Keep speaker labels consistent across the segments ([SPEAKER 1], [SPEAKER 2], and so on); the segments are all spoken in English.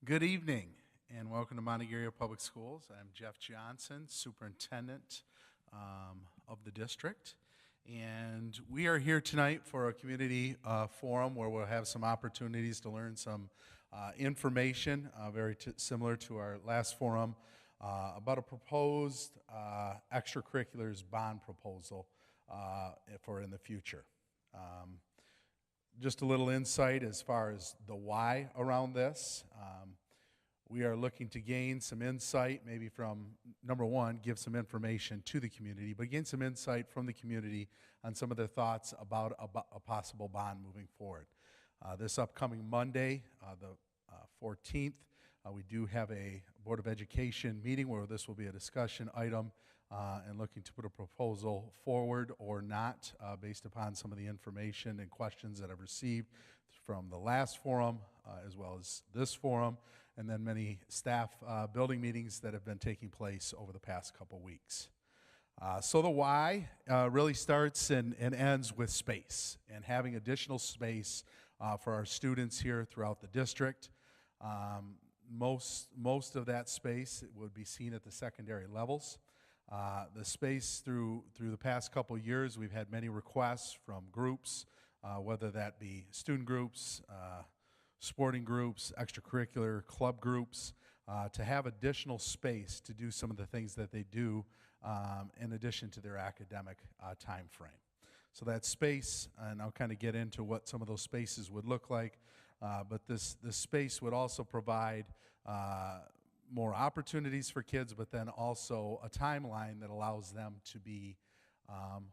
[SPEAKER 1] Good evening and welcome to Montague Area Public Schools. I'm Jeff Johnson, Superintendent of the district. And we are here tonight for a community forum where we'll have some opportunities to learn some information, very similar to our last forum, about a proposed extracurriculars bond proposal for in the future. Just a little insight as far as the why around this. We are looking to gain some insight, maybe from, number one, give some information to the community, but gain some insight from the community on some of their thoughts about a possible bond moving forward. This upcoming Monday, the 14th, we do have a Board of Education meeting where this will be a discussion item and looking to put a proposal forward or not based upon some of the information and questions that I've received from the last forum as well as this forum, and then many staff building meetings that have been taking place over the past couple weeks. So the why really starts and ends with space and having additional space for our students here throughout the district. Most of that space would be seen at the secondary levels. The space through the past couple years, we've had many requests from groups, whether that be student groups, sporting groups, extracurricular club groups, to have additional space to do some of the things that they do in addition to their academic time frame. So that space, and I'll kind of get into what some of those spaces would look like, but this space would also provide more opportunities for kids, but then also a timeline that allows them to be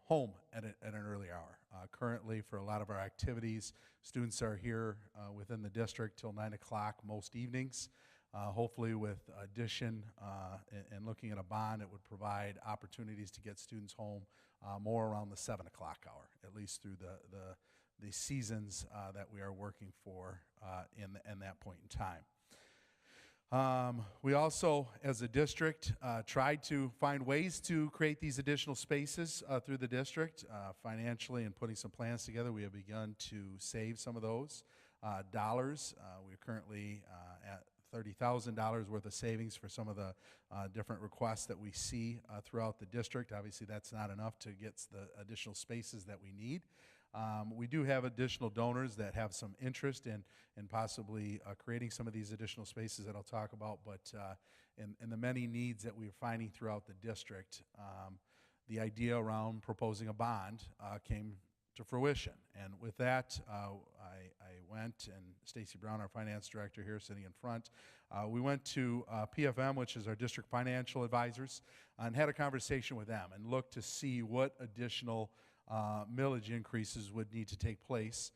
[SPEAKER 1] home at an early hour. Currently, for a lot of our activities, students are here within the district till 9 o'clock most evenings. Hopefully with addition and looking at a bond, it would provide opportunities to get students home more around the 7 o'clock hour, at least through the seasons that we are working for in that point in time. We also, as a district, tried to find ways to create these additional spaces through the district financially, and putting some plans together. We have begun to save some of those dollars. We're currently at $30,000 worth of savings for some of the different requests that we see throughout the district. Obviously, that's not enough to get the additional spaces that we need. We do have additional donors that have some interest in possibly creating some of these additional spaces that I'll talk about, but in the many needs that we're finding throughout the district, the idea around proposing a bond came to fruition. And with that, I went, and Stacy Brown, our finance director here sitting in front, we went to PFM, which is our district financial advisors, and had a conversation with them and looked to see what additional millage increases would need to take place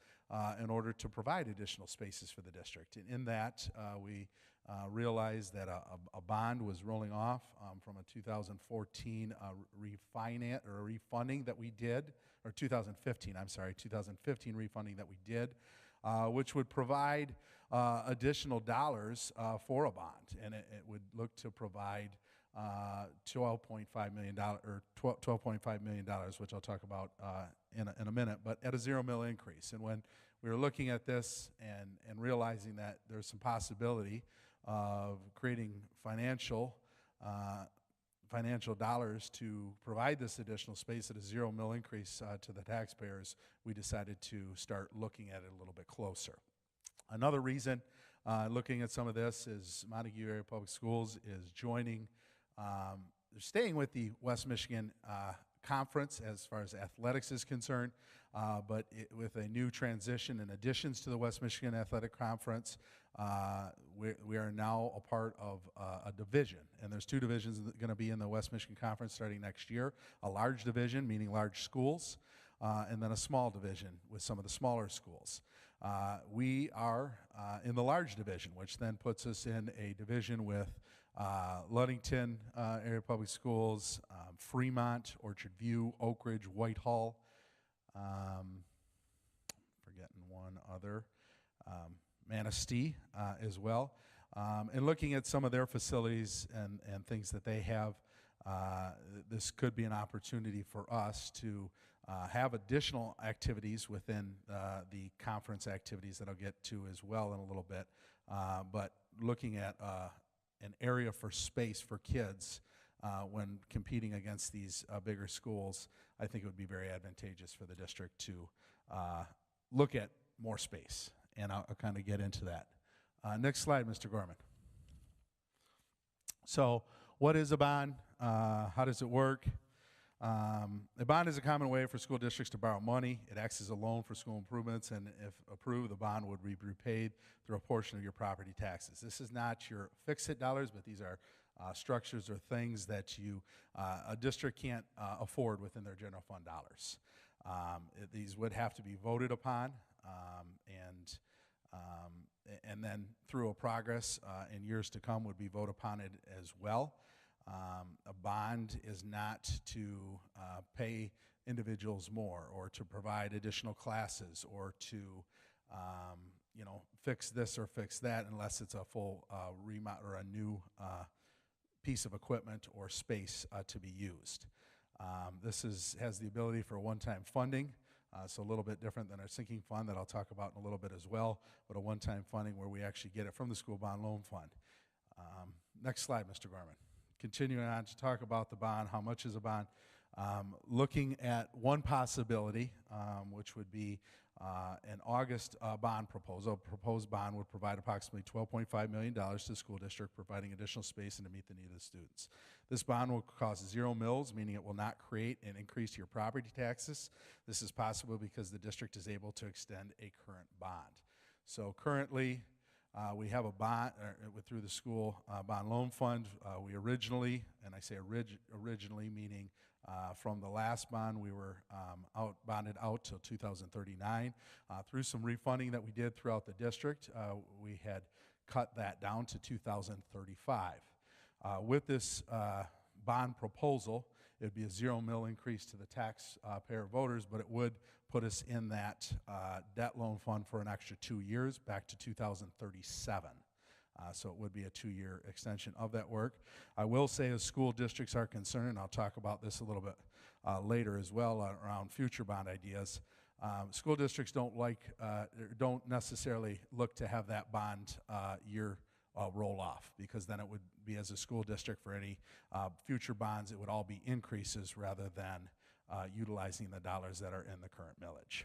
[SPEAKER 1] in order to provide additional spaces for the district. And in that, we realized that a bond was rolling off from a 2014 refunding that we did, or 2015 refunding that we did, which would provide additional dollars for a bond, and it would look to provide $12.5 million, or $12.5 million, which I'll talk about in a minute, but at a 0 mil increase. And when we were looking at this and realizing that there's some possibility of creating financial dollars to provide this additional space at a 0 mil increase to the taxpayers, we decided to start looking at it a little bit closer. Another reason looking at some of this is Montague Area Public Schools is joining, they're staying with the West Michigan Conference as far as athletics is concerned, but with a new transition and additions to the West Michigan Athletic Conference, we are now a part of a division, and there's two divisions going to be in the West Michigan Conference starting next year: a large division, meaning large schools, and then a small division with some of the smaller schools. We are in the large division, which then puts us in a division with Ludington Area Public Schools, Fremont, Orchard View, Oak Ridge, Whitehall, forgetting one other, Manistee as well. And looking at some of their facilities and things that they have, this could be an opportunity for us to have additional activities within the conference activities that I'll get to as well in a little bit. But looking at an area for space for kids when competing against these bigger schools, I think it would be very advantageous for the district to look at more space, and I'll kind of get into that. Next slide, Mr. Gorman. So what is a bond? How does it work? A bond is a common way for school districts to borrow money. It acts as a loan for school improvements, and if approved, the bond would be repaid through a portion of your property taxes. This is not your fix-it dollars, but these are structures or things that a district can't afford within their general fund dollars. These would have to be voted upon, and then through a progress in years to come would be voted upon it as well. A bond is not to pay individuals more or to provide additional classes or to fix this or fix that unless it's a full remodel or a new piece of equipment or space to be used. This has the ability for one-time funding, so a little bit different than our sinking fund that I'll talk about in a little bit as well, but a one-time funding where we actually get it from the school bond loan fund. Next slide, Mr. Gorman. Continuing on to talk about the bond, how much is a bond? Looking at one possibility, which would be an August bond proposal. A proposed bond would provide approximately $12.5 million to the school district, providing additional space and to meet the need of the students. This bond will cost 0 mills, meaning it will not create an increase to your property taxes. This is possible because the district is able to extend a current bond. So currently, we have a bond through the school bond loan fund. We originally, and I say originally meaning from the last bond, we were bonded out till 2039. Through some refunding that we did throughout the district, we had cut that down to 2035. With this bond proposal, it would be a 0 mil increase to the taxpayer voters, but it would put us in that debt loan fund for an extra 2 years, back to 2037. So it would be a 2-year extension of that work. I will say as school districts are concerned, and I'll talk about this a little bit later as well around future bond ideas, school districts don't necessarily look to have that bond year roll off, because then it would be, as a school district, for any future bonds, it would all be increases rather than utilizing the dollars that are in the current millage.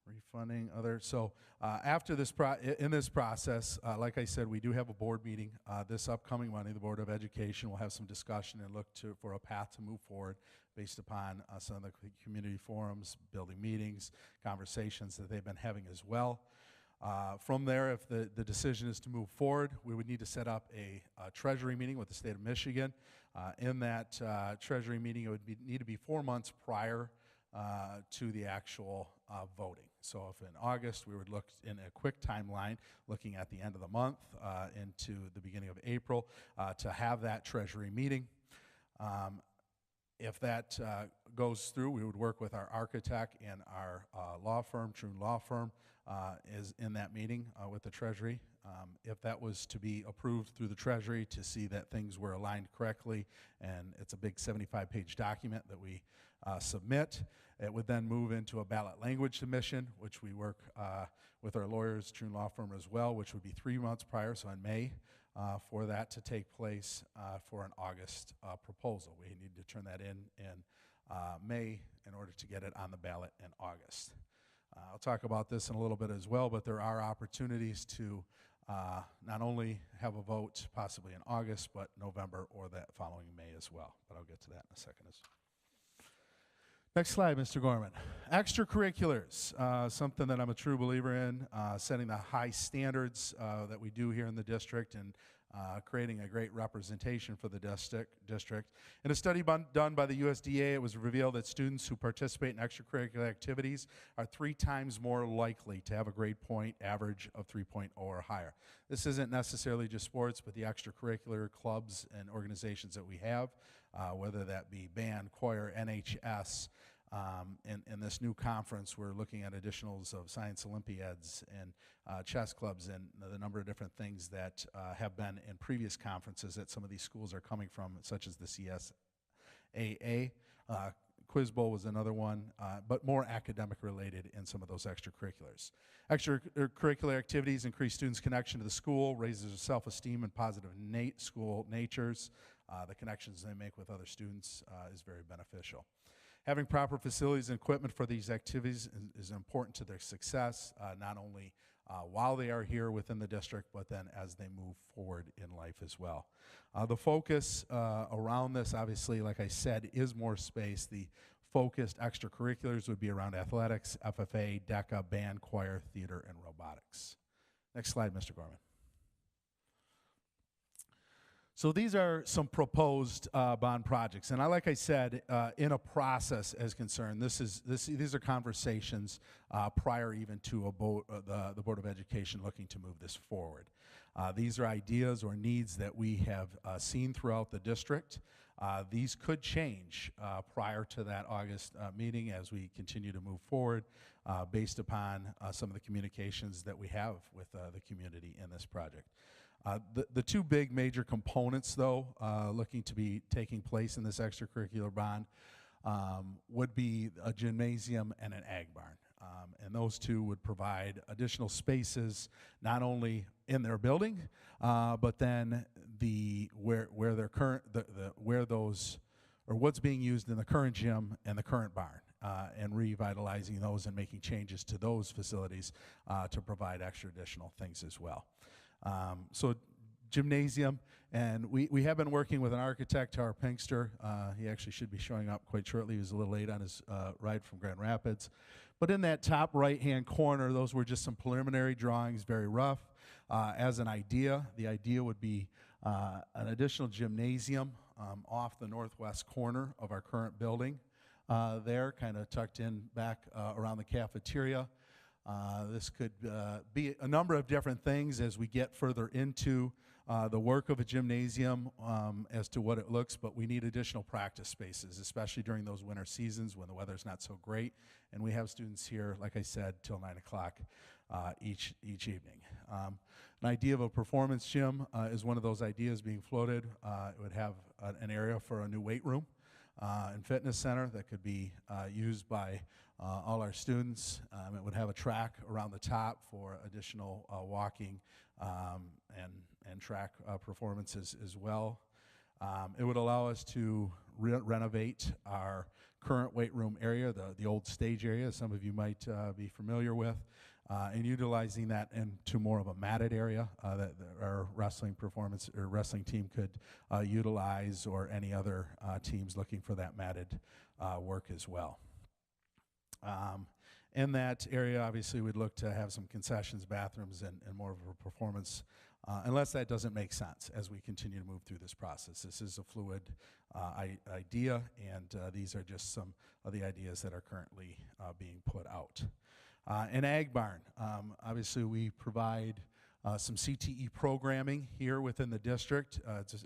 [SPEAKER 1] Refunding other, so after this in this process, like I said, we do have a board meeting this upcoming Monday. The Board of Education will have some discussion and look for a path to move forward based upon some of the community forums, building meetings, conversations that they've been having as well. From there, if the decision is to move forward, we would need to set up a treasury meeting with the state of Michigan. In that treasury meeting, it would need to be 4 months prior to the actual voting. So if in August, we would look in a quick timeline, looking at the end of the month into the beginning of April, to have that treasury meeting. If that goes through, we would work with our architect and our law firm, Troon Law Firm, is in that meeting with the Treasury. If that was to be approved through the Treasury to see that things were aligned correctly, and it's a big 75-page document that we submit, it would then move into a ballot language submission, which we work with our lawyers, Troon Law Firm as well, which would be 3 months prior, so in May, for that to take place for an August proposal. We need to turn that in May in order to get it on the ballot in August. I'll talk about this in a little bit as well, but there are opportunities to not only have a vote possibly in August, but November or that following May as well. But I'll get to that in a second. Next slide, Mr. Gorman. Extracurriculars, something that I'm a true believer in, setting the high standards that we do here in the district and creating a great representation for the district. In a study done by the USDA, it was revealed that students who participate in extracurricular activities are 3 times more likely to have a grade point average of 3.0 or higher. This isn't necessarily just sports, but the extracurricular clubs and organizations that we have, whether that be band, choir, NHS. In this new conference, we're looking at additionals of science Olympiads and chess clubs and the number of different things that have been in previous conferences that some of these schools are coming from, such as the CSAA Quiz Bowl was another one, but more academic related in some of those extracurriculars. Extracurricular activities increase students' connection to the school, raises their self-esteem and positive school natures. The connections they make with other students is very beneficial. Having proper facilities and equipment for these activities is important to their success, not only while they are here within the district, but then as they move forward in life as well. The focus around this, obviously, like I said, is more space. The focused extracurriculars would be around athletics, FFA, DECA, band, choir, theater, and robotics. Next slide, Mr. Gorman. So these are some proposed bond projects, and like I said, in a process as concerned, these are conversations prior even to the Board of Education looking to move this forward. These are ideas or needs that we have seen throughout the district. These could change prior to that August meeting as we continue to move forward based upon some of the communications that we have with the community in this project. The two big major components, though, looking to be taking place in this extracurricular bond would be a gymnasium and an ag barn. And those two would provide additional spaces, not only in their building, but then where their current where those or what's being used in the current gym and the current barn, and revitalizing those and making changes to those facilities to provide extra additional things as well. So gymnasium, and we have been working with an architect, Tara Pinkster. He actually should be showing up quite shortly. He was a little late on his ride from Grand Rapids. But in that top right-hand corner, those were just some preliminary drawings, very rough. As an idea, the idea would be an additional gymnasium off the northwest corner of our current building there, kind of tucked in back around the cafeteria. This could be a number of different things as we get further into the work of a gymnasium as to what it looks, but we need additional practice spaces, especially during those winter seasons when the weather's not so great, and we have students here, like I said, till 9 o'clock each evening. An idea of a performance gym is one of those ideas being floated. It would have an area for a new weight room and fitness center that could be used by all our students. It would have a track around the top for additional walking and track performances as well. It would allow us to renovate our current weight room area, the old stage area, some of you might be familiar with, and utilizing that into more of a matted area that our wrestling performance or wrestling team could utilize, or any other teams looking for that matted work as well. In that area, obviously, we'd look to have some concessions, bathrooms, and more of a performance, unless that doesn't make sense as we continue to move through this process. This is a fluid idea, and these are just some of the ideas that are currently being put out. An ag barn, obviously, we provide some CTE programming here within the district.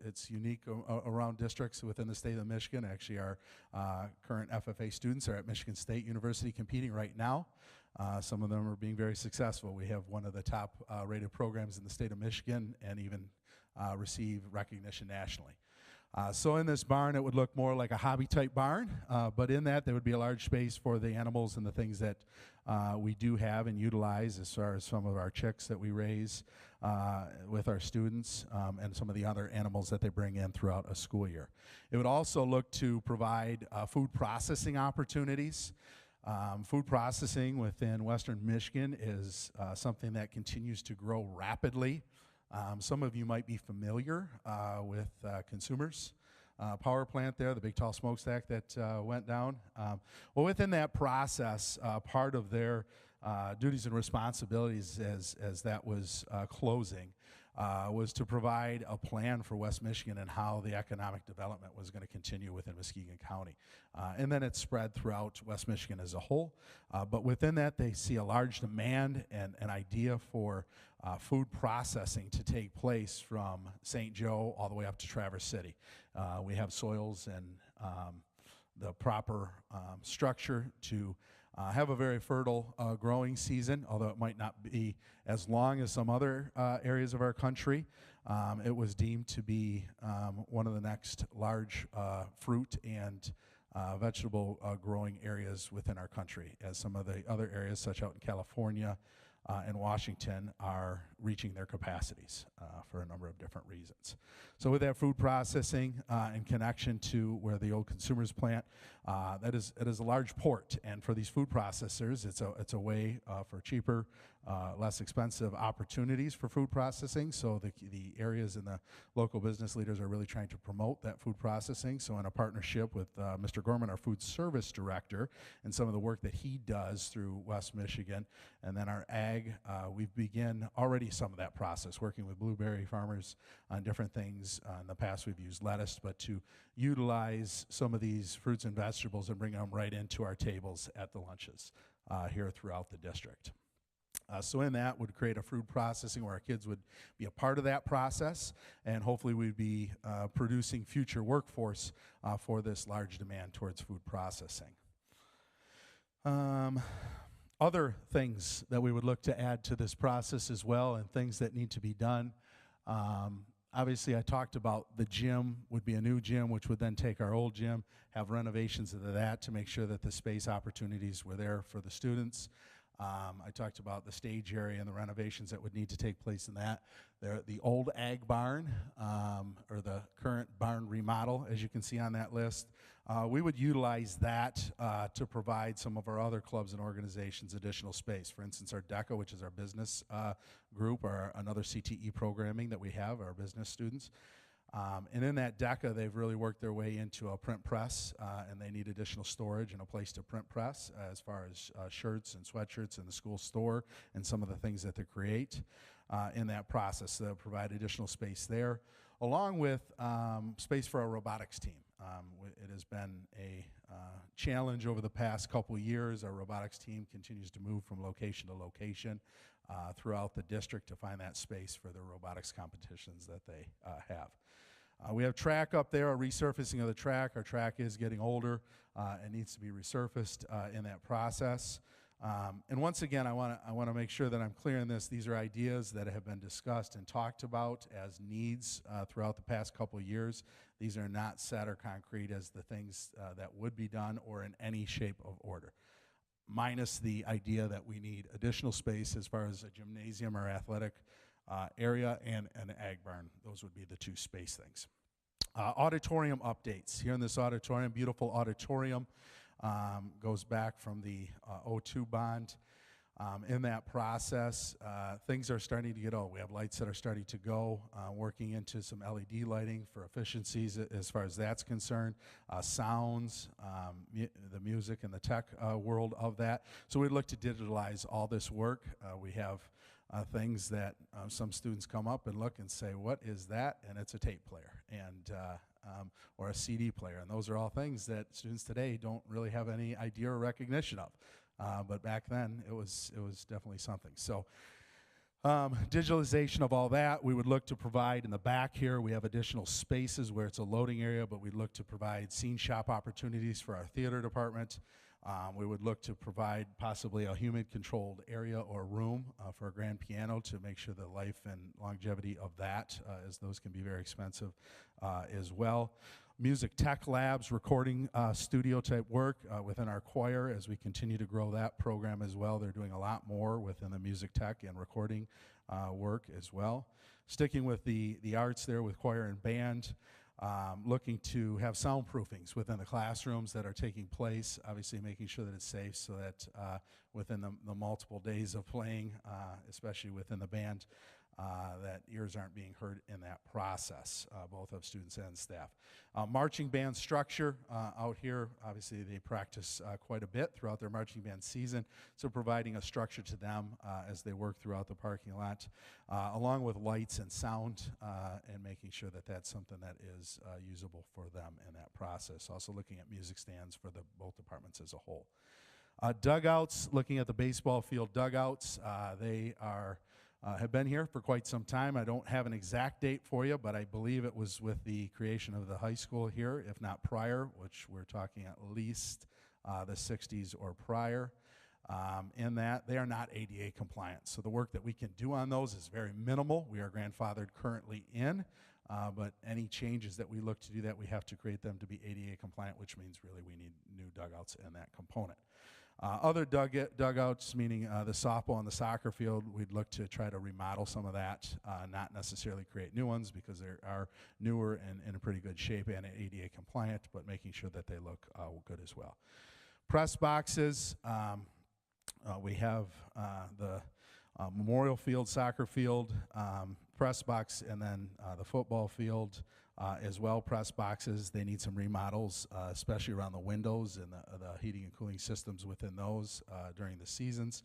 [SPEAKER 1] It's unique around districts within the state of Michigan. Actually, our current FFA students are at Michigan State University competing right now. Some of them are being very successful. We have one of the top rated programs in the state of Michigan, and even receive recognition nationally. So in this barn, it would look more like a hobby-type barn, but in that, there would be a large space for the animals and the things that we do have and utilize, as far as some of our chicks that we raise with our students, and some of the other animals that they bring in throughout a school year. It would also look to provide food processing opportunities. Food processing within Western Michigan is something that continues to grow rapidly. Some of you might be familiar with Consumers power plant there, the big tall smokestack that went down. Well, within that process, part of their duties and responsibilities as that was closing was to provide a plan for West Michigan and how the economic development was going to continue within Muskegon County. And then it's spread throughout West Michigan as a whole. But within that, they see a large demand and an idea for food processing to take place from St. Joe all the way up to Traverse City. We have soils and the proper structure to have a very fertile growing season, although it might not be as long as some other areas of our country. It was deemed to be one of the next large fruit and vegetable growing areas within our country, as some of the other areas, such out in California and Washington, are reaching their capacities for a number of different reasons. So with that food processing in connection to where the old consumers plant, it is a large port, and for these food processors, it's a way for cheaper, less expensive opportunities for food processing. So the areas and the local business leaders are really trying to promote that food processing. So in a partnership with Mr. Gorman, our food service director, and some of the work that he does through West Michigan, and then our ag, we've begun already some of that process, working with blueberry farmers on different things. In the past we've used lettuce, but to utilize some of these fruits and vegetables and bring them right into our tables at the lunches here throughout the district. So in that would create a food processing where our kids would be a part of that process, and hopefully we'd be producing future workforce for this large demand towards food processing. Other things that we would look to add to this process as well, and things that need to be done. Obviously, I talked about the gym would be a new gym, which would then take our old gym, have renovations of that to make sure that the space opportunities were there for the students. I talked about the stage area and the renovations that would need to take place in that. The old ag barn, or the current barn remodel, as you can see on that list, we would utilize that to provide some of our other clubs and organizations additional space. For instance, our DECA, which is our business group, or another CTE programming that we have, our business students. And in that DECA, they've really worked their way into a print press, and they need additional storage and a place to print press as far as shirts and sweatshirts in the school store and some of the things that they create in that process. So they'll provide additional space there, along with space for our robotics team. It has been a challenge over the past couple years. Our robotics team continues to move from location to location throughout the district to find that space for the robotics competitions that they have. We have track up there, a resurfacing of the track. Our track is getting older and needs to be resurfaced in that process. And once again, I want to make sure that I'm clear on this. These are ideas that have been discussed and talked about as needs throughout the past couple years. These are not set or concrete as the things that would be done or in any shape of order, minus the idea that we need additional space as far as a gymnasium or athletic area and an ag barn. Those would be the two space things. Auditorium updates. Here in this auditorium, beautiful auditorium, goes back from the O2 bond. In that process, things are starting to get old. We have lights that are starting to go, working into some LED lighting for efficiencies as far as that's concerned, sounds, the music and the tech world of that. So we'd look to digitalize all this work. We have things that some students come up and look and say, what is that? And it's a tape player and or a CD player. And those are all things that students today don't really have any idea or recognition of. But back then, it was definitely something. So digitalization of all that, we would look to provide in the back here. We have additional spaces where it's a loading area, but we'd look to provide scene shop opportunities for our theater department. We would look to provide possibly a humid-controlled area or room for a grand piano to make sure the life and longevity of that, as those can be very expensive as well. Music tech labs, recording studio type work within our choir as we continue to grow that program as well. They're doing a lot more within the music tech and recording work as well. Sticking with the arts there with choir and band, looking to have soundproofings within the classrooms that are taking place, obviously making sure that it's safe so that within the multiple days of playing, especially within the band, that ears aren't being hurt in that process, both of students and staff. Marching band structure out here, obviously they practice quite a bit throughout their marching band season, so providing a structure to them as they work throughout the parking lot, along with lights and sound, and making sure that that's something that is usable for them in that process. Also looking at music stands for both departments as a whole. Dugouts, looking at the baseball field dugouts, they have been here for quite some time. I don't have an exact date for you, but I believe it was with the creation of the high school here, if not prior, which we're talking at least the 60s or prior. In that they are not ADA compliant. So the work that we can do on those is very minimal. We are grandfathered currently in, but any changes that we look to do that, we have to create them to be ADA compliant, which means really we need new dugouts in that component. Other dugouts, meaning the softball and the soccer field, we'd look to try to remodel some of that, not necessarily create new ones because they are newer and in a pretty good shape and ADA compliant, but making sure that they look good as well. Press boxes, we have the Memorial Field, soccer field, press box, and then the football field as well, press boxes. They need some remodels, especially around the windows and the heating and cooling systems within those during the seasons.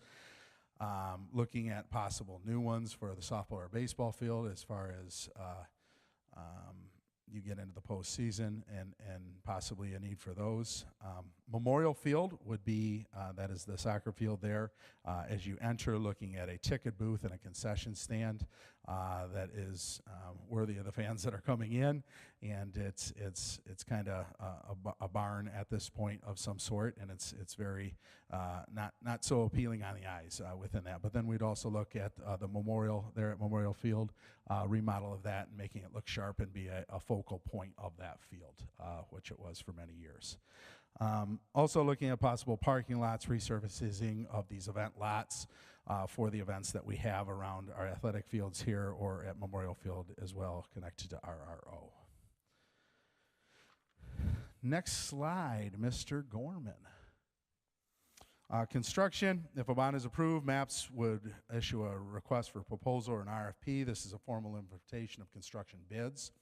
[SPEAKER 1] Looking at possible new ones for the softball or baseball field as far as you get into the postseason and possibly a need for those. Memorial Field would be, that is the soccer field there. As you enter, looking at a ticket booth and a concession stand that is worthy of the fans that are coming in, and it's kind of a barn at this point of some sort, and it's very not so appealing on the eyes within that. But then we'd also look at the memorial there at Memorial Field, remodel of that and making it look sharp and be a focal point of that field, which it was for many years. Also looking at possible parking lots, resurfacing of these event lots for the events that we have around our athletic fields here or at Memorial Field as well, connected to RRO. Next slide, Mr. Gorman. Construction, if a bond is approved, MAPS would issue a request for proposal or an RFP. This is a formal invitation of construction bids.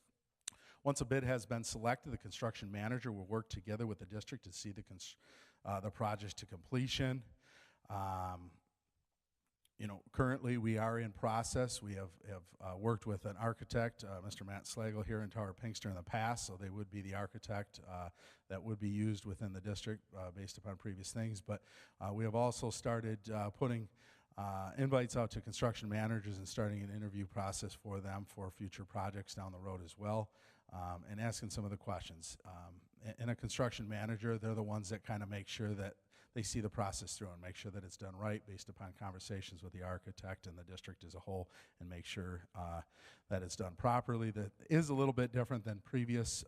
[SPEAKER 1] Once a bid has been selected, the construction manager will work together with the district to see the project to completion. Currently we are in process. We have worked with an architect, Mr. Matt Slagle here in Tower Pinkster in the past, so they would be the architect that would be used within the district based upon previous things. But we have also started putting invites out to construction managers and starting an interview process for them for future projects down the road as well, and asking some of the questions. In a construction manager, they're the ones that kind of make sure that they see the process through and make sure that it's done right based upon conversations with the architect and the district as a whole, and make sure that it's done properly. That is a little bit different than previous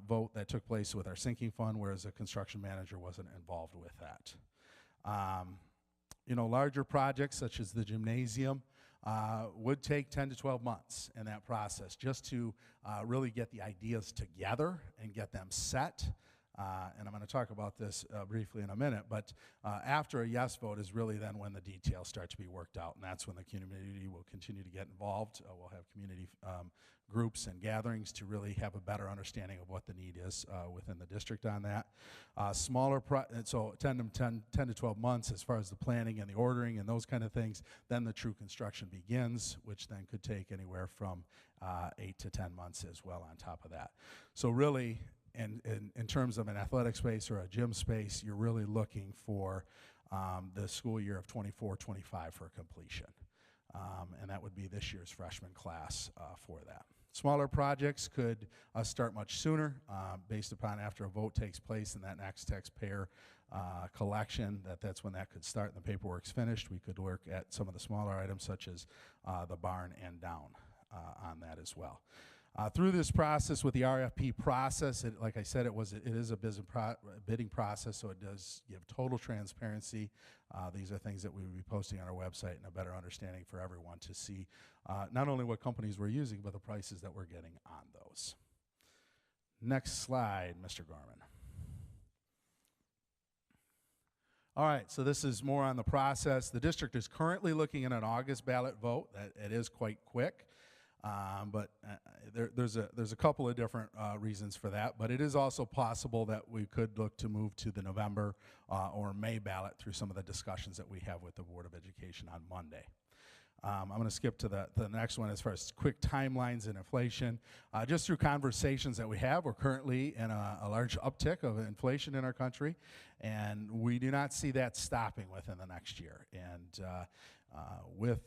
[SPEAKER 1] vote that took place with our sinking fund, whereas a construction manager wasn't involved with that. Larger projects such as the gymnasium would take 10 to 12 months in that process just to really get the ideas together and get them set. And I'm going to talk about this briefly in a minute, but after a yes vote is really then when the details start to be worked out, and that's when the community will continue to get involved. We'll have community groups and gatherings to really have a better understanding of what the need is within the district on that. So 10 to 12 months as far as the planning and the ordering and those kind of things, then the true construction begins, which then could take anywhere from 8 to 10 months as well on top of that. So really, in terms of an athletic space or a gym space, you're really looking for the school year of 24-25 for completion. And that would be this year's freshman class for that. Smaller projects could start much sooner based upon after a vote takes place and that next taxpayer collection, that's when that could start and the paperwork's finished. We could work at some of the smaller items such as the barn and down on that as well. Through this process with the RFP process, like I said, it is a bidding process, so it does give total transparency. These are things that we would be posting on our website and a better understanding for everyone to see not only what companies we're using, but the prices that we're getting on those. Next slide, Mr. Gorman. All right, so this is more on the process. The district is currently looking at an August ballot vote. It is quite quick. But there's a couple of different reasons for that, but it is also possible that we could look to move to the November or May ballot through some of the discussions that we have with the Board of Education on Monday. I'm going to skip to the next one as far as quick timelines and inflation. Just through conversations that we have, we're currently in a large uptick of inflation in our country, and we do not see that stopping within the next year. And with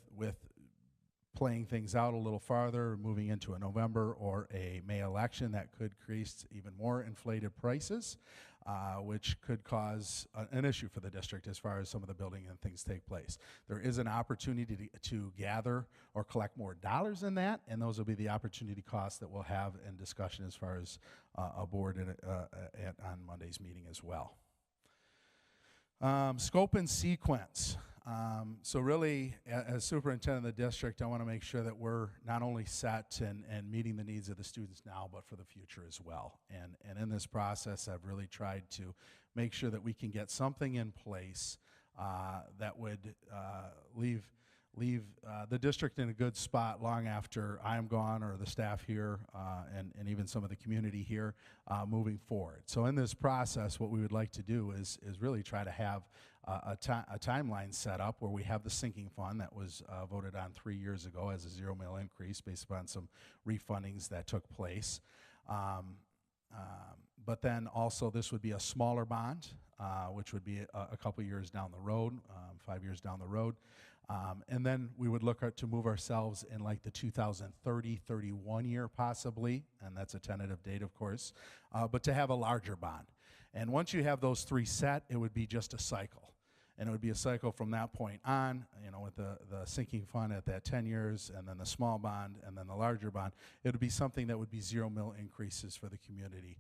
[SPEAKER 1] playing things out a little farther, moving into a November or a May election, that could create even more inflated prices, which could cause an issue for the district as far as some of the building and things take place. There is an opportunity to gather or collect more dollars in that, and those will be the opportunity costs that we'll have in discussion as far as a board on Monday's meeting as well. Scope and sequence. So really, as superintendent of the district, I want to make sure that we're not only set and meeting the needs of the students now, but for the future as well. And in this process, I've really tried to make sure that we can get something in place that would leave the district in a good spot long after I'm gone, or the staff here, and even some of the community here moving forward. So in this process, what we would like to do is really try to have a timeline set up where we have the sinking fund that was voted on 3 years ago as a $0 mil increase based upon some refundings that took place. But then also this would be a smaller bond, which would be a couple years down the road, 5 years down the road. And then we would look to move ourselves in like the 2030-31 year possibly, and that's a tentative date, of course, but to have a larger bond. And once you have those three set, it would be just a cycle. And it would be a cycle from that point on, you know, with the sinking fund at that 10 years, and then the small bond, and then the larger bond. It would be something that would be $0 mil increases for the community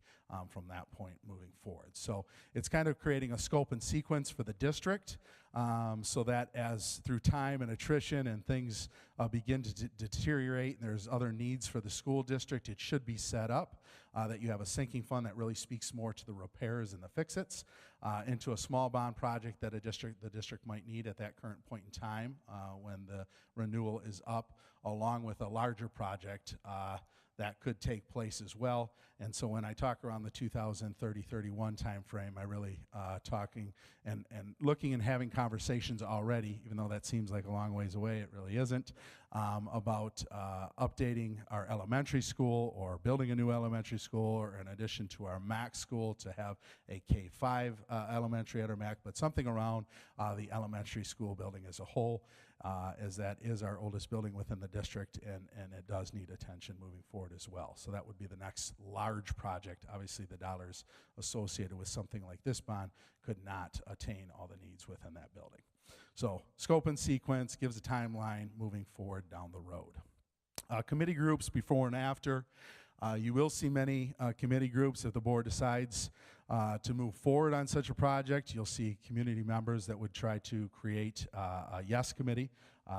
[SPEAKER 1] from that point moving forward. So it's kind of creating a scope and sequence for the district, so that as through time and attrition and things begin to deteriorate, and there's other needs for the school district, it should be set up that you have a sinking fund that really speaks more to the repairs and the fix-its, into a small bond project that the district might need at that current point in time when the renewal is up, along with a larger project that could take place as well. And so when I talk around the 2030-31 time frame, I really talking and looking and having conversations already, even though that seems like a long ways away, it really isn't, about updating our elementary school or building a new elementary school, or in addition to our MAC school to have a K-5 elementary at our MAC, but something around the elementary school building as a whole, as that is our oldest building within the district, and it does need attention moving forward as well. So that would be the next large project. Obviously, the dollars associated with something like this bond could not attain all the needs within that building. So scope and sequence gives a timeline moving forward down the road. Committee groups before and after. You will see many committee groups if the board decides to move forward on such a project. You'll see community members that would try to create a yes committee.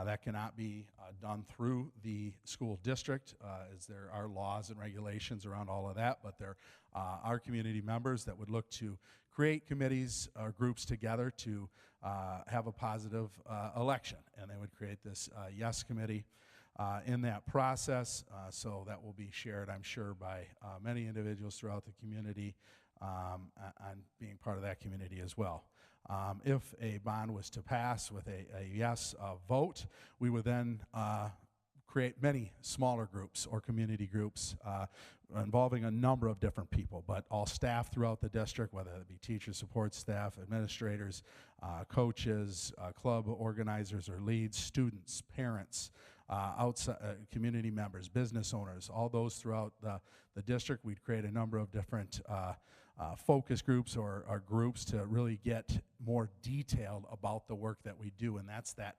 [SPEAKER 1] That cannot be done through the school district, as there are laws and regulations around all of that, but there are community members that would look to create committees or groups together to have a positive election, and they would create this yes committee in that process. So that will be shared, I'm sure, by many individuals throughout the community, and being part of that community as well. If a bond was to pass with a yes vote, we would then create many smaller groups or community groups involving a number of different people, but all staff throughout the district, whether it be teachers, support staff, administrators, coaches, club organizers or leads, students, parents, outside community members, business owners, all those throughout the district. We'd create a number of different focus groups or groups to really get more detailed about the work that we do, and that's that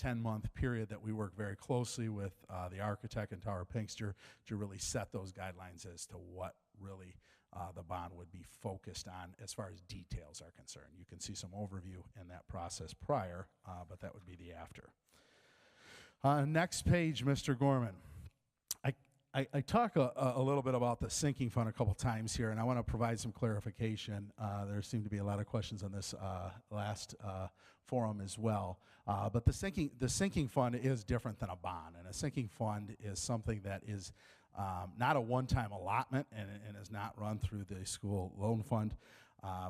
[SPEAKER 1] 10-month period that we work very closely with the architect and Tower Pinkster to really set those guidelines as to what really the bond would be focused on as far as details are concerned. You can see some overview in that process prior, but that would be the after. Next page, Mr. Gorman. I talk a little bit about the sinking fund a couple times here, and I want to provide some clarification. There seem to be a lot of questions on this last forum as well. But the sinking fund is different than a bond, and a sinking fund is something that is not a one-time allotment and is not run through the school loan fund,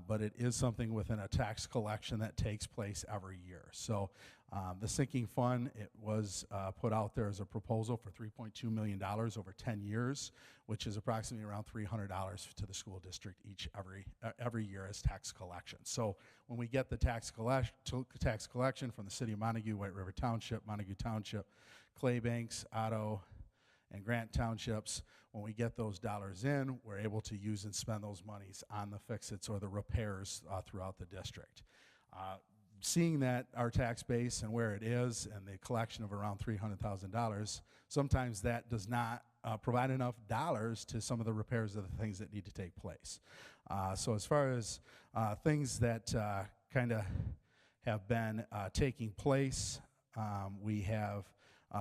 [SPEAKER 1] but it is something within a tax collection that takes place every year. So the sinking fund, it was put out there as a proposal for $3.2 million over 10 years, which is approximately around $300 to the school district every year as tax collection. So when we get the tax collection from the city of Montague, White River Township, Montague Township, Claybanks, Otto, and Grant Townships. When we get those dollars in, we're able to use and spend those monies on the fix-its or the repairs throughout the district. Seeing that our tax base and where it is and the collection of around $300,000, sometimes that does not provide enough dollars to some of the repairs of the things that need to take place. So as far as things that kind of have been taking place, we have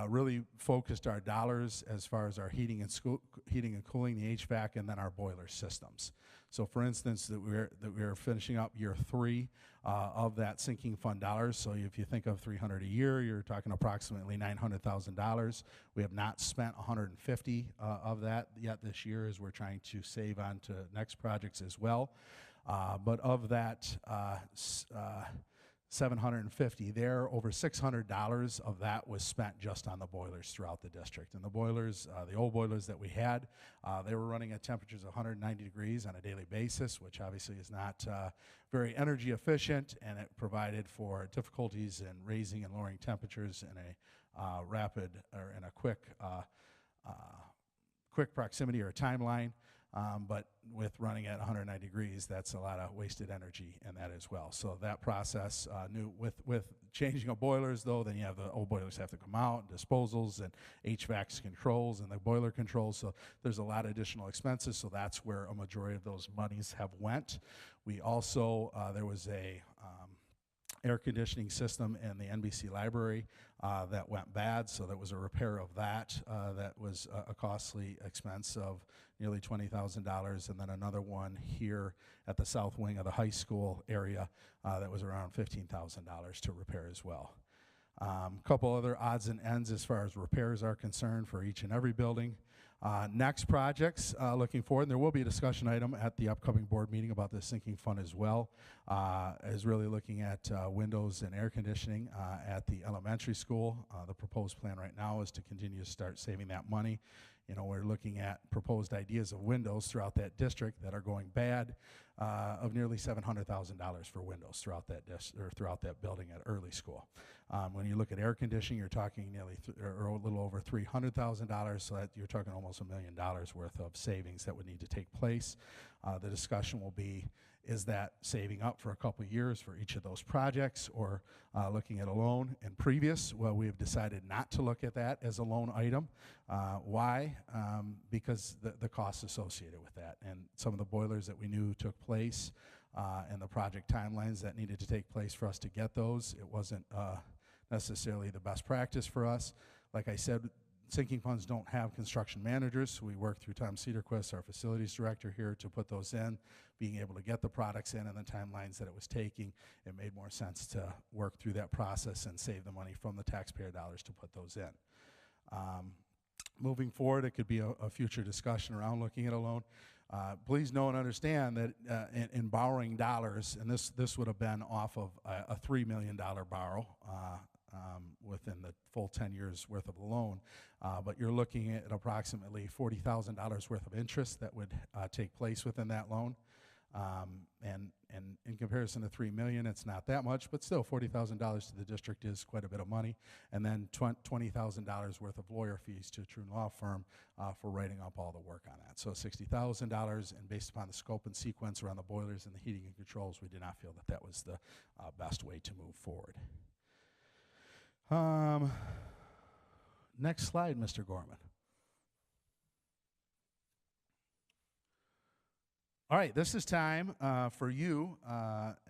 [SPEAKER 1] really focused our dollars as far as our heating and cooling, the HVAC, and then our boiler systems. So for instance, that we're finishing up year 3 of that sinking fund dollars. So if you think of $300 a year, you're talking approximately $900,000. We have not spent $150 of that yet this year, as we're trying to save on to next projects as well. But of that 750 there, over $600 of that was spent just on the boilers throughout the district. And the boilers, the old boilers that we had, they were running at temperatures of 190 degrees on a daily basis, which obviously is not very energy efficient, and it provided for difficulties in raising and lowering temperatures in a rapid or in a quick proximity or timeline. But with running at 190 degrees, that's a lot of wasted energy in that as well. So that process, with changing of boilers, though, then you have the old boilers have to come out, and disposals, and HVAC controls, and the boiler controls. So there's a lot of additional expenses. So that's where a majority of those monies have went. We also, there was a air conditioning system in the NBC library that went bad, so there was a repair of that. That was a costly expense of nearly $20,000, and then another one here at the south wing of the high school area that was around $15,000 to repair as well. A couple other odds and ends as far as repairs are concerned for each and every building. Next projects, looking forward, and there will be a discussion item at the upcoming board meeting about the sinking fund as well, is really looking at windows and air conditioning at the elementary school. The proposed plan right now is to continue to start saving that money. You know, we're looking at proposed ideas of windows throughout that district that are going bad, of nearly $700,000 for windows throughout that throughout that building at early school. When you look at air conditioning, you're talking nearly or a little over $300,000, so that you're talking almost $1 million worth of savings that would need to take place. The discussion will be, is that saving up for a couple years for each of those projects, or looking at a loan? In previous, well, we have decided not to look at that as a loan item. Why? Because the costs associated with that, and some of the boilers that we knew took place, and the project timelines that needed to take place for us to get those, it wasn't necessarily the best practice for us. Like I said, sinking funds don't have construction managers, so we work through Tom Cedarquist, our facilities director here, to put those in. Being able to get the products in and the timelines that it was taking, it made more sense to work through that process and save the money from the taxpayer dollars to put those in. Moving forward, it could be a future discussion around looking at a loan. Please know and understand that in borrowing dollars, and this would have been off of a $3 million borrow, within the full 10 years worth of the loan, but you're looking at approximately $40,000 worth of interest that would take place within that loan. And in comparison to $3 million, it's not that much, but still $40,000 to the district is quite a bit of money. And then $20,000 worth of lawyer fees to a true law firm for writing up all the work on that. So $60,000, and based upon the scope and sequence around the boilers and the heating and controls, we did not feel that that was the best way to move forward. Next slide, Mr. Gorman. All right, this is time for you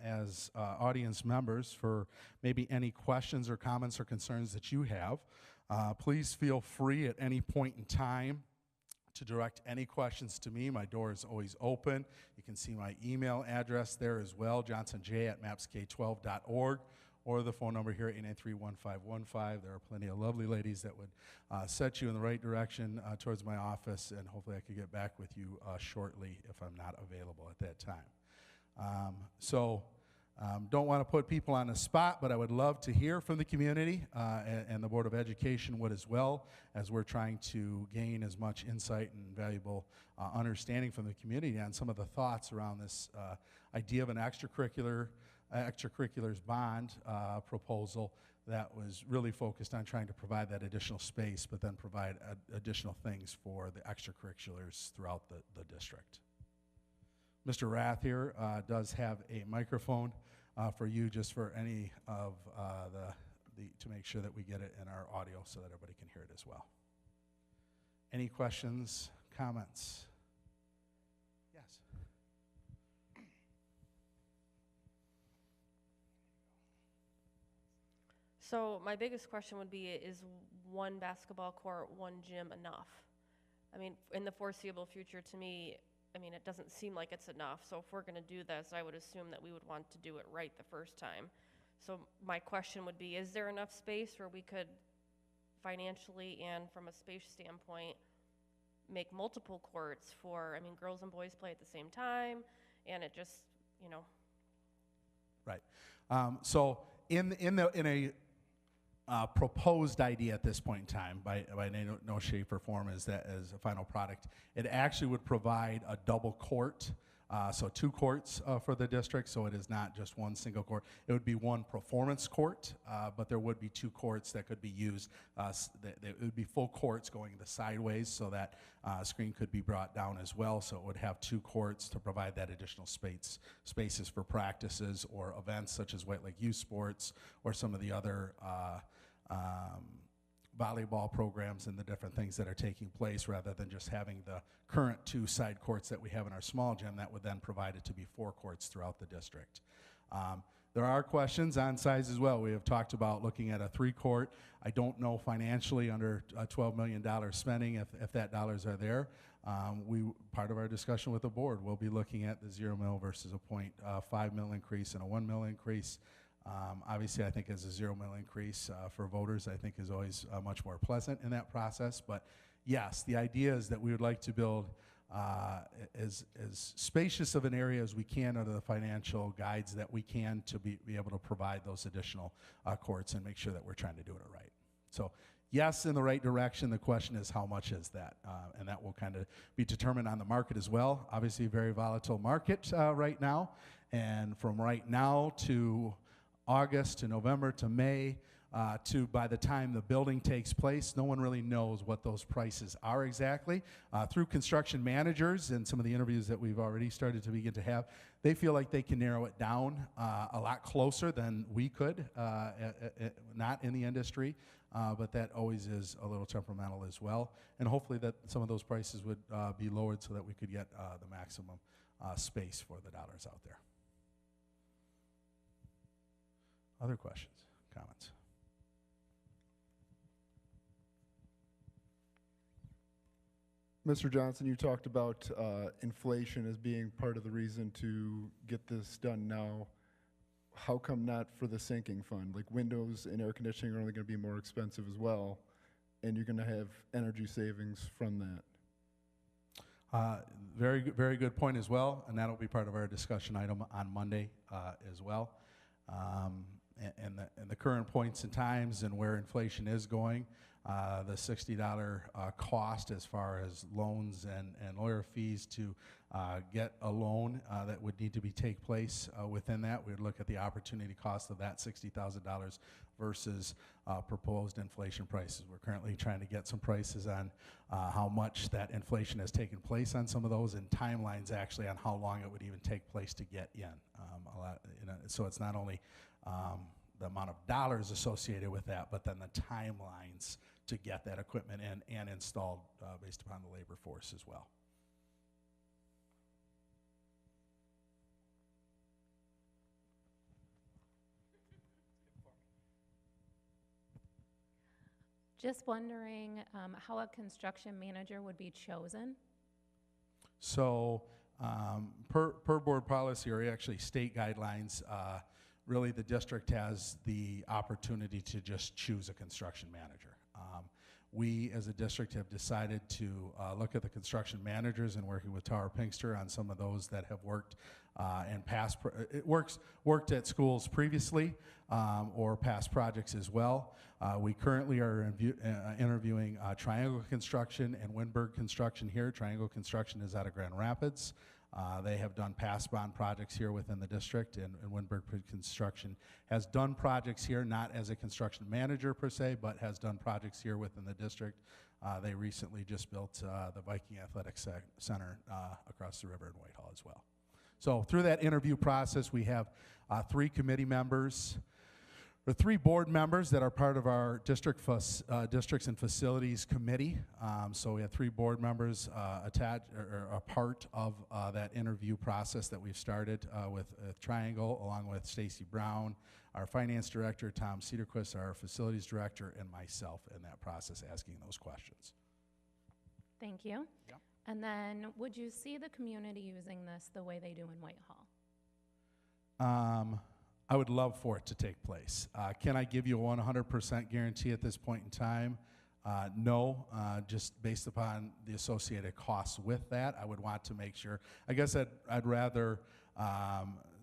[SPEAKER 1] as audience members for maybe any questions or comments or concerns that you have. Please feel free at any point in time to direct any questions to me. My door is always open. You can see my email address there as well, johnsonj@mapsk12.org. Or the phone number here, 893-1515. There are plenty of lovely ladies that would set you in the right direction towards my office, and hopefully I could get back with you shortly if I'm not available at that time. Don't want to put people on the spot, but I would love to hear from the community, and the Board of Education would as well, as we're trying to gain as much insight and valuable understanding from the community on some of the thoughts around this idea of an extracurriculars bond proposal that was really focused on trying to provide that additional space, but then provide additional things for the extracurriculars throughout the district. Mr. Rath here does have a microphone for you, just for any of to make sure that we get it in our audio so that everybody can hear it as well. Any questions, comments? Yes.
[SPEAKER 2] So my biggest question would be, is one basketball court, one gym enough? I mean, in the foreseeable future, to me, I mean, it doesn't seem like it's enough. So if we're going to do this, I would assume that we would want to do it right the first time. So my question would be, is there enough space where we could financially and from a space standpoint make multiple courts for, I mean, girls and boys play at the same time, and it just, you know.
[SPEAKER 1] Right. So in a proposed idea at this point in time, by no shape or form as a final product, it actually would provide a double court, so 2 courts for the district. So it is not just one single court. It would be one performance court, but there would be 2 courts that could be used. It would be full courts going the sideways, so that screen could be brought down as well. So it would have 2 courts to provide that additional spaces for practices or events such as White Lake Youth Sports or some of the other volleyball programs and the different things that are taking place, rather than just having the current 2 side courts that we have in our small gym. That would then provide it to be 4 courts throughout the district. There are questions on size as well. We have talked about looking at a 3-court. I don't know financially under a $12 million spending if that dollars are there. Part of our discussion with the board, we'll be looking at the 0 mil versus a 0.5 mil increase and a 1 mil increase. Obviously, I think as a 0 mil increase for voters, I think is always much more pleasant in that process. But yes, the idea is that we would like to build as spacious of an area as we can under the financial guides that we can to be able to provide those additional courts and make sure that we're trying to do it right. So yes, in the right direction. The question is, how much is that? And that will kind of be determined on the market as well. Obviously, a very volatile market right now. And from right now to August to November to May to by the time the building takes place, no one really knows what those prices are exactly. Through construction managers and some of the interviews that we've already started to begin to have, they feel like they can narrow it down a lot closer than we could, not in the industry, but that always is a little temperamental as well. And hopefully that some of those prices would be lowered so that we could get the maximum space for the dollars out there. Other questions, comments?
[SPEAKER 3] Mr. Johnson, you talked about inflation as being part of the reason to get this done now. How come not for the sinking fund? Like, windows and air conditioning are only going to be more expensive as well, and you're going to have energy savings from that.
[SPEAKER 1] Very good point as well, and that'll be part of our discussion item on Monday as well. And the current points and times and where inflation is going, the $60 cost as far as loans and lawyer fees to get a loan that would need to take place within that. We would look at the opportunity cost of that $60,000 versus proposed inflation prices. We're currently trying to get some prices on how much that inflation has taken place on some of those, and timelines actually on how long it would even take place to get in. So it's not only the amount of dollars associated with that, but then the timelines to get that equipment in and installed based upon the labor force as well.
[SPEAKER 4] Just wondering how a construction manager would be chosen?
[SPEAKER 1] So per board policy, or actually state guidelines, really the district has the opportunity to just choose a construction manager. We as a district have decided to look at the construction managers and working with Tower Pinkster on some of those that have worked and past, worked at schools previously or past projects as well. We currently are interviewing Triangle Construction and Windberg Construction here. Triangle Construction is out of Grand Rapids. They have done pass bond projects here within the district, and Windberg Construction has done projects here, not as a construction manager per se, but has done projects here within the district. They recently just built the Viking Athletic Center across the river in Whitehall as well. So through that interview process, we have 3 committee members, or 3 board members that are part of our districts and facilities committee. So we have 3 board members attached or a part of that interview process that we've started with Triangle, along with Stacy Brown, our finance director, Tom Cedarquist, our facilities director, and myself in that process asking those questions.
[SPEAKER 4] Thank you.
[SPEAKER 1] Yeah.
[SPEAKER 4] And then, would you see the community using this the way they do in Whitehall?
[SPEAKER 1] I would love for it to take place. Can I give you a 100% guarantee at this point in time? No, just based upon the associated costs with that. I would want to make sure. I guess I'd rather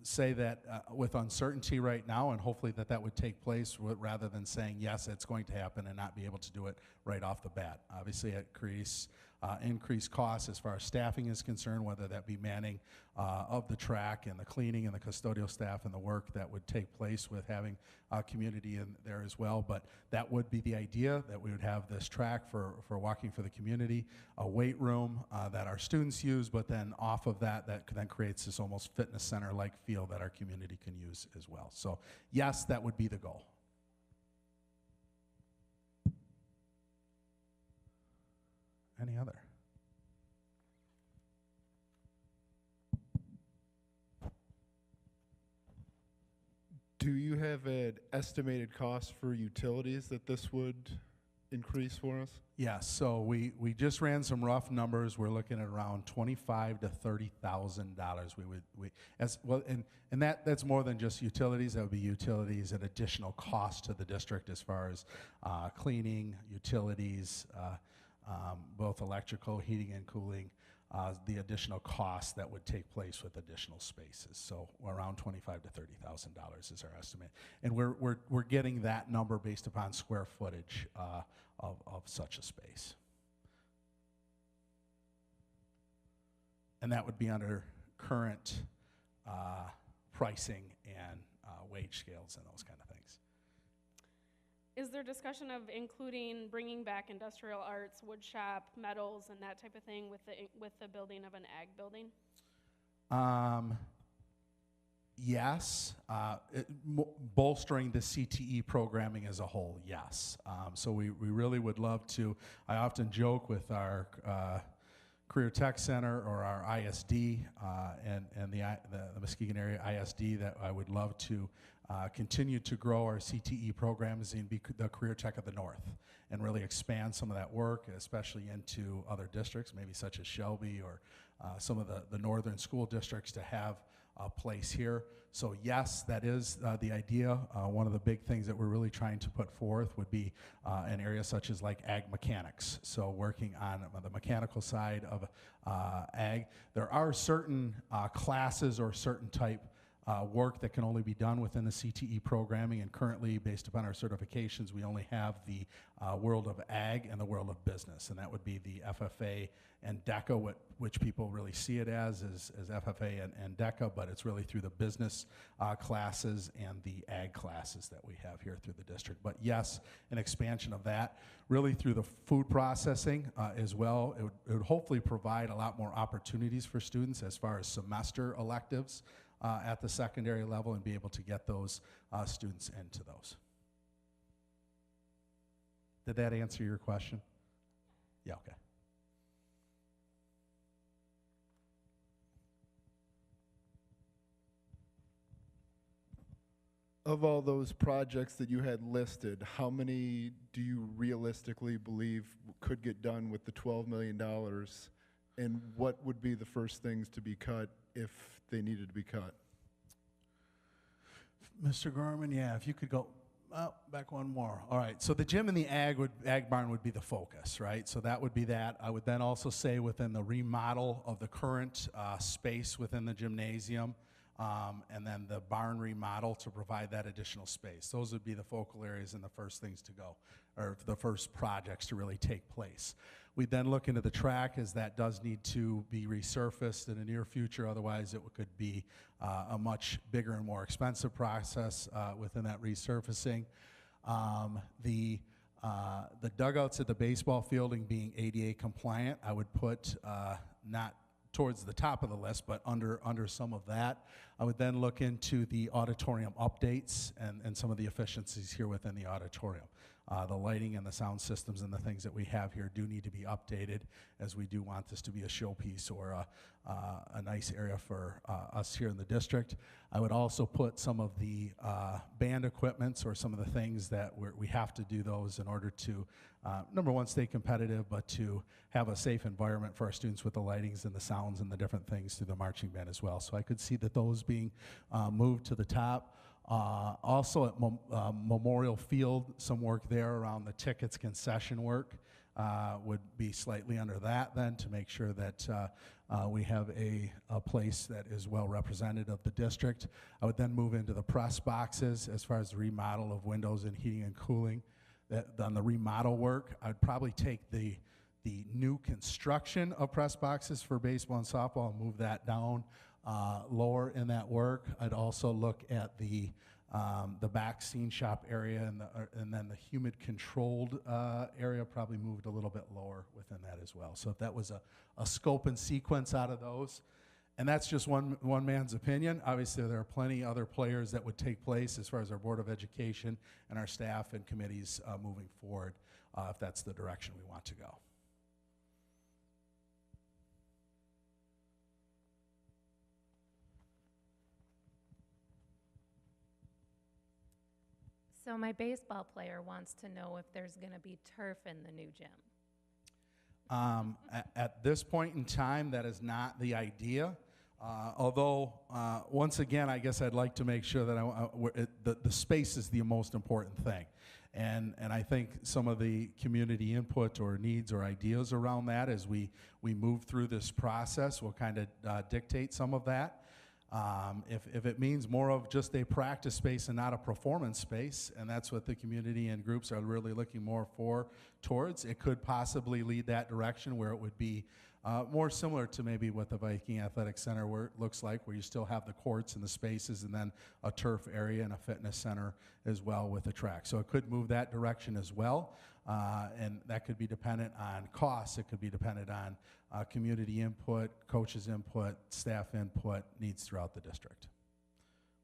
[SPEAKER 1] say that with uncertainty right now, and hopefully that would take place rather than saying, yes, it's going to happen and not be able to do it right off the bat. Obviously, it creates increased costs as far as staffing is concerned, whether that be manning of the track and the cleaning and the custodial staff and the work that would take place with having a community in there as well. But that would be the idea, that we would have this track for walking for the community, a weight room that our students use, but then off of that then creates this almost fitness center-like feel that our community can use as well. So yes, that would be the goal. Any other?
[SPEAKER 3] Do you have an estimated cost for utilities that this would increase for us?
[SPEAKER 1] Yes, so we just ran some rough numbers. We're looking at around $25,000 to $30,000. We as well, and that's more than just utilities. That would be utilities and additional cost to the district as far as cleaning, utilities, both electrical, heating and cooling, the additional costs that would take place with additional spaces. So around $25,000 to $30,000 is our estimate, and we're getting that number based upon square footage of such a space, and that would be under current pricing and wage scales and those kind of things.
[SPEAKER 5] Is there discussion of including bringing back industrial arts, wood shop, metals, and that type of thing with the building of an ag building?
[SPEAKER 1] Yes, bolstering the CTE programming as a whole, yes. So we really would love to. I often joke with our Career Tech Center or our ISD and the Muskegon area ISD that I would love to continue to grow our CTE programs and be the Career Tech of the North and really expand some of that work, especially into other districts, maybe such as Shelby or some of the northern school districts, to have a place here. So yes, that is the idea. One of the big things that we're really trying to put forth would be an area such as like ag mechanics. So working on the mechanical side of ag. There are certain classes or certain type work that can only be done within the CTE programming, and currently, based upon our certifications, we only have the world of ag and the world of business, and that would be the FFA and DECA, which people really see it as FFA and DECA, but it's really through the business classes and the ag classes that we have here through the district. But yes, an expansion of that, really through the food processing as well. It would hopefully provide a lot more opportunities for students as far as semester electives at the secondary level, and be able to get those students into those. Did that answer your question? Yeah, okay.
[SPEAKER 3] Of all those projects that you had listed, how many do you realistically believe could get done with the $12 million? And what would be the first things to be cut if they needed to be cut?
[SPEAKER 1] Mr. Gorman, yeah, if you could go back one more. All right, so the gym and the ag barn would be the focus, right? So that would be that. I would then also say within the remodel of the current space within the gymnasium, and then the barn remodel to provide that additional space. Those would be the focal areas and the first things to go, or the first projects to really take place. We then look into the track, as that does need to be resurfaced in the near future. Otherwise, it could be a much bigger and more expensive process within that resurfacing. The dugouts at the baseball fielding being ADA compliant, I would put not towards the top of the list, but under some of that. I would then look into the auditorium updates and some of the efficiencies here within the auditorium. The lighting and the sound systems and the things that we have here do need to be updated, as we do want this to be a showpiece or a nice area for us here in the district. I would also put some of the band equipments or some of the things that we have to do those in order to, number one, stay competitive, but to have a safe environment for our students with the lightings and the sounds and the different things through the marching band as well. So I could see that those being moved to the top. Also at Memorial Field, some work there around the tickets concession work would be slightly under that then, to make sure that we have a place that is well represented of the district. I would then move into the press boxes as far as the remodel of windows and heating and cooling. On the remodel work, I'd probably take the new construction of press boxes for baseball and softball and move that down lower in that work. I'd also look at the back scene shop area and then the humid controlled area, probably moved a little bit lower within that as well. So if that was a scope and sequence out of those, and that's just one man's opinion. Obviously, there are plenty other players that would take place as far as our Board of Education and our staff and committees moving forward, if that's the direction we want to go.
[SPEAKER 4] So my baseball player wants to know if there's going to be turf in the new gym.
[SPEAKER 1] At this point in time, that is not the idea. Although, once again, I guess I'd like to make sure that the space is the most important thing. And I think some of the community input or needs or ideas around that as we move through this process will kind of dictate some of that. If it means more of just a practice space and not a performance space, and that's what the community and groups are really looking more towards, it could possibly lead that direction where it would be more similar to maybe what the Viking Athletic Center looks like, where you still have the courts and the spaces and then a turf area and a fitness center as well with the track. So it could move that direction as well, and that could be dependent on costs. It could be dependent on community input, coaches input, staff input, needs throughout the district.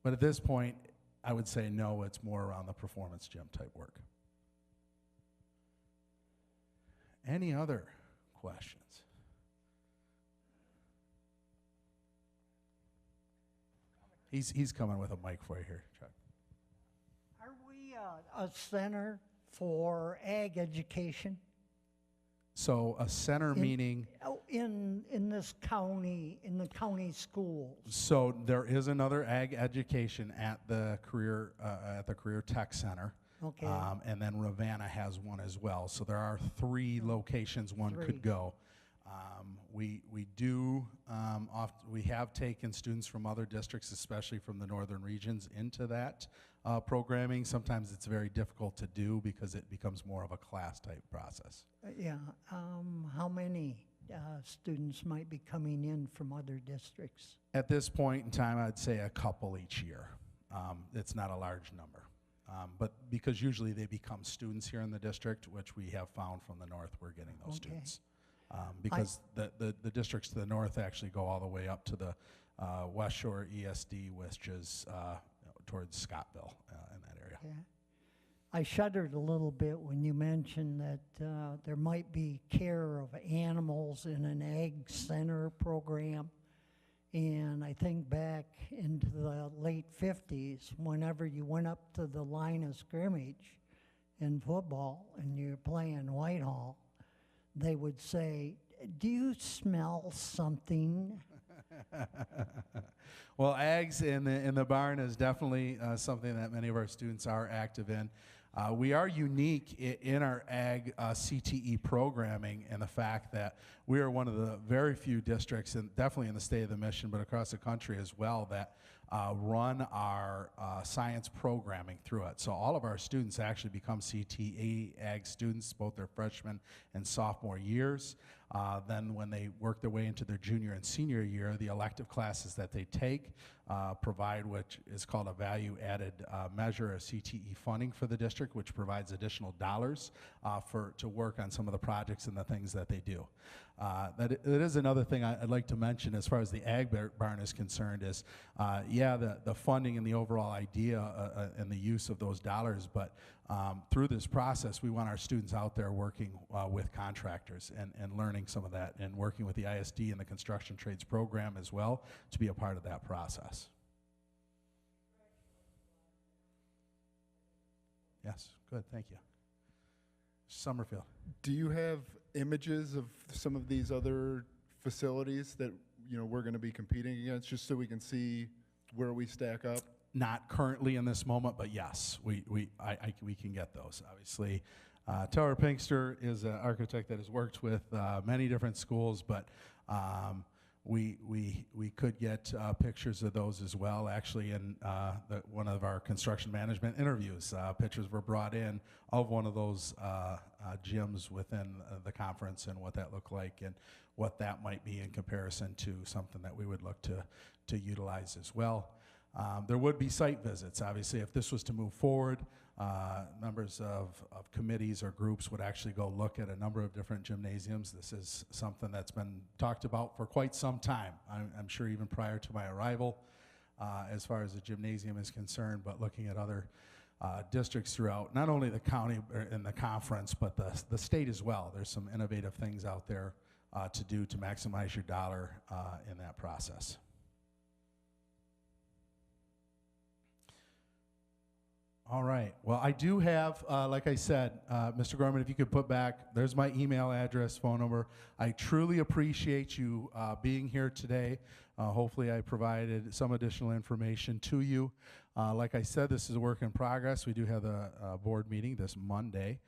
[SPEAKER 1] But at this point, I would say no, it's more around the performance gym type work. Any other questions? He's coming with a mic for you here, Chuck.
[SPEAKER 6] Are we a center for ag education?
[SPEAKER 1] So a center meaning,
[SPEAKER 6] In this county, in the county schools?
[SPEAKER 1] so there is another ag education at the Career Tech Center.
[SPEAKER 6] Okay.
[SPEAKER 1] And then Ravenna has one as well. So there are 3 locations one could go. We have taken students from other districts, especially from the northern regions, into that programming. Sometimes it's very difficult to do because it becomes more of a class type process.
[SPEAKER 6] Yeah. How many students might be coming in from other districts?
[SPEAKER 1] At this point in time, I'd say a couple each year. It's not a large number. But because usually they become students here in the district, which we have found from the north, we're getting those students. Because the districts to the north actually go all the way up to the West Shore ESD, which is towards Scottville in that area.
[SPEAKER 6] Yeah. I shuddered a little bit when you mentioned that there might be care of animals in an ag center program. And I think back into the late 50s, whenever you went up to the line of scrimmage in football and you're playing Whitehall, they would say, "Do you smell something?"
[SPEAKER 1] Well, ags in the barn is definitely something that many of our students are active in. We are unique in our ag CTE programming and the fact that we are one of the very few districts, and definitely in the state of the Mission, but across the country as well, that run our science programming through it. So all of our students actually become CTE ag students, both their freshman and sophomore years. Then when they work their way into their junior and senior year, the elective classes that they take provide what is called a value-added measure of CTE funding for the district, which provides additional dollars to work on some of the projects and the things that they do. That is another thing I'd like to mention as far as the Ag Barn is concerned is, the funding and the overall idea and the use of those dollars, but through this process, we want our students out there working with contractors and learning some of that and working with the ISD and the construction trades program as well to be a part of that process. Yes, good, thank you. Summerfield.
[SPEAKER 3] Do you have images of some of these other facilities that, we're going to be competing against, just so we can see where we stack up?
[SPEAKER 1] Not currently in this moment, but yes, we can get those. Obviously, Taylor Pinkster is an architect that has worked with many different schools, but we could get pictures of those as well. Actually, in one of our construction management interviews, pictures were brought in of one of those gyms within the conference and what that looked like and what that might be in comparison to something that we would look to utilize as well. There would be site visits. Obviously, if this was to move forward, members of committees or groups would actually go look at a number of different gymnasiums. This is something that's been talked about for quite some time. I'm sure even prior to my arrival, as far as the gymnasium is concerned, but looking at other districts throughout, not only the county and the conference, but the state as well. There's some innovative things out there to do to maximize your dollar in that process. All right. Well, I do have, like I said, Mr. Gorman, if you could put back, there's my email address, phone number. I truly appreciate you being here today. Hopefully I provided some additional information to you. Like I said, this is a work in progress. We do have a board meeting this Monday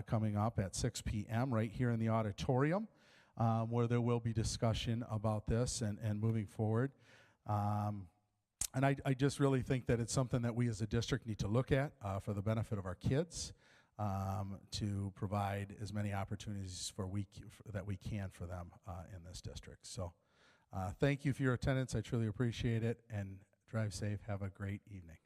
[SPEAKER 1] coming up at 6 p.m. right here in the auditorium where there will be discussion about this and moving forward. And I just really think that it's something that we as a district need to look at for the benefit of our kids to provide as many opportunities that we can for them in this district. So thank you for your attendance. I truly appreciate it. And drive safe. Have a great evening.